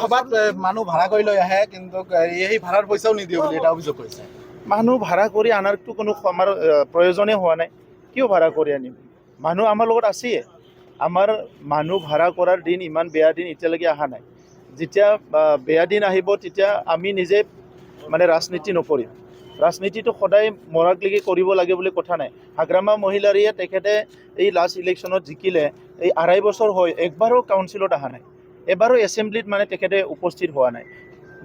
সভাত মানুহ ভাড়া কৰি লৈ আহে কিন্তু এই ভাড়াৰ পইচাও নিদিয়ে বুলি এটা অভিযোগ কৰিছে। মানুহ ভাড়া কৰি আনাৰতো কোনো আমাৰ প্ৰয়োজনেই হোৱা নাই। কিয় ভাড়া কৰি আনিম? মানুহ আমাৰ লগত আছেই। আমাৰ মানুহ ভাড়া কৰাৰ দিন ইমান বেয়া দিন এতিয়ালৈকে অহা নাই। যেতিয়া বেয়া দিন আহিব তেতিয়া আমি নিজে মানে ৰাজনীতি নকৰিম। ৰাজনীতিটো সদায় মৰাকলৈকে কৰিব লাগে বুলি কথা নাই। হাগ্ৰামা মহিলাৰীয়ে তেখেতে এই লাষ্ট ইলেকশ্যনত জিকিলে, এই 2.5 বছৰ হয় একবাৰো কাউন্সিলত অহা নাই, এবাৰো এছেম্বলিত মানে তেখেতে উপস্থিত হোৱা নাই।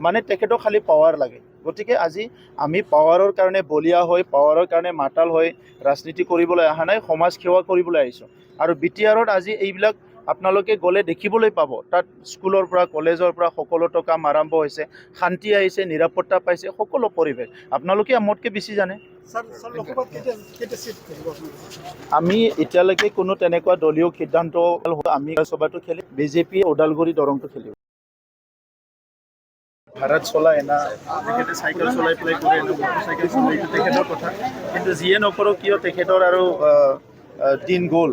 মানে তেখেতক খালি পাৱাৰ লাগে। গতিকে আজি আমি পাৱাৰৰ কাৰণে বলিয়া হৈ পাৱাৰৰ কাৰণে মাতাল হৈ ৰাজনীতি কৰিবলৈ অহা নাই, সমাজ সেৱা কৰিবলৈ আহিছোঁ। আৰু BTRত আজি এইবিলাক আপোনালোকে গ'লে দেখিবলৈ পাব। তাত স্কুলৰ পৰা কলেজৰ পৰা সকলোতো কাম আৰম্ভ হৈছে, শান্তি আহিছে, নিৰাপত্তা পাইছে, সকলো পৰিৱেশ আপোনালোকে মোতকৈ বেছি জানে। আমি এতিয়ালৈকে কোনো তেনেকুৱা দলীয় সিদ্ধান্ত আমি সভাটো খেলি BJP ওদালগুৰি দৰংটো খেলিব। ভাড়াত চলাই না তেখেতে চাইকেল চলাই পেলাই কৰে না মটৰচাইকেল চলাই, তেখেতৰ কথা। কিন্তু যিয়ে নকৰক কিয় তেখেতৰ আৰু দিন গ'ল।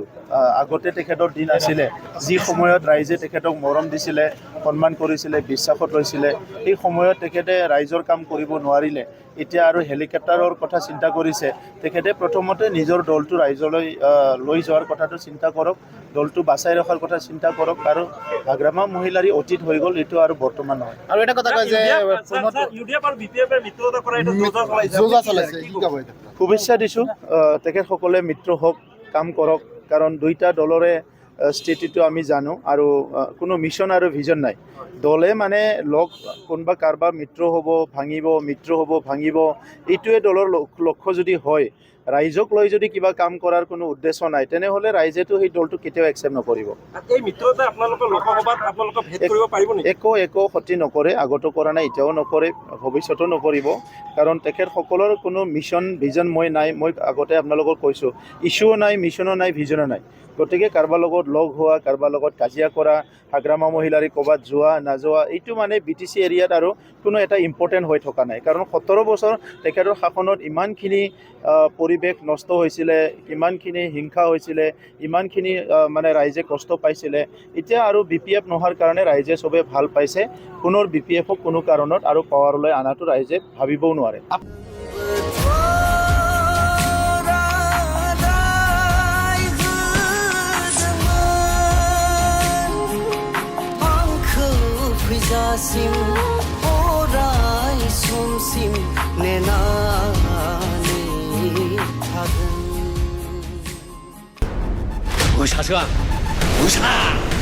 আগতে তেখেতৰ দিন আছিলে যি সময়ত ৰাইজে তেখেতক মৰম দিছিলে, সন্মান কৰিছিলে, বিশ্বাসত লৈছিলে। সেই সময়ত তেখেতে ৰাইজৰ কাম কৰিব নোৱাৰিলে। এতিয়া আৰু হেলিকপ্টাৰৰ কথা চিন্তা কৰিছে। তেখেতে প্ৰথমতে নিজৰ দলটো ৰাইজলৈ লৈ যোৱাৰ কথাটো চিন্তা কৰক, দলটো বাচাই ৰখাৰ কথা চিন্তা কৰক। আৰু হাগ্ৰামা মহিলাৰী অতীত হৈ গ'ল, এইটো আৰু বৰ্তমান নহয়। আৰু এটা কথা কয় যে শুভেচ্ছা দিছোঁ, তেখেতসকলে মিত্ৰ হওক, কাম কৰক। কাৰণ দুইটা দলৰে স্থিতিটো আমি জানো আৰু কোনো মিছন আৰু ভিজন নাই। দলে মানে লগ কোনোবা কাৰোবাৰ মিত্ৰ হ'ব ভাঙিব, মিত্ৰ হ'ব ভাঙিব, এইটোৱে দলৰ লক্ষ্য যদি হয়, ৰাইজক লৈ যদি কিবা কাম কৰাৰ কোনো উদ্দেশ্য নাই, তেনেহ'লে ৰাইজেতো সেই দলটো কেতিয়াও একচেপ্ট নকৰিব। একো ক্ষতি নকৰে, আগতো কৰা নাই, এতিয়াও নকৰে, ভৱিষ্যতেও নকৰিব। কাৰণ তেখেতসকলৰ কোনো মিছন ভিজন মই নাই। মই আগতে আপোনালোকক কৈছোঁ, ইছ্যুও নাই, মিছনো নাই, ভিজনো নাই। গতিকে কাৰোবাৰ লগত লগ হোৱা, কাৰোবাৰ লগত কাজিয়া কৰা, হাগ্ৰামা মহিলাৰী ক'ৰবাত যোৱা নাযোৱা, এইটো মানে BTC এৰিয়াত আৰু কোনো এটা ইম্পৰ্টেণ্ট হৈ থকা নাই। কাৰণ 17 বছৰ তেখেতৰ শাসনত ইমানখিনি পৰিৱেশ নষ্ট হৈছিলে, ইমানখিনি হিংসা হৈছিলে, ইমানখিনি মানে ৰাইজে কষ্ট পাইছিলে। এতিয়া আৰু BPF নোহোৱাৰ কাৰণে ৰাইজে চবে ভাল পাইছে। পুনৰ BPFক কোনো কাৰণত আৰু পাৱাৰলৈ অনাটো ৰাইজে ভাবিবও নোৱাৰে।我下车，不下。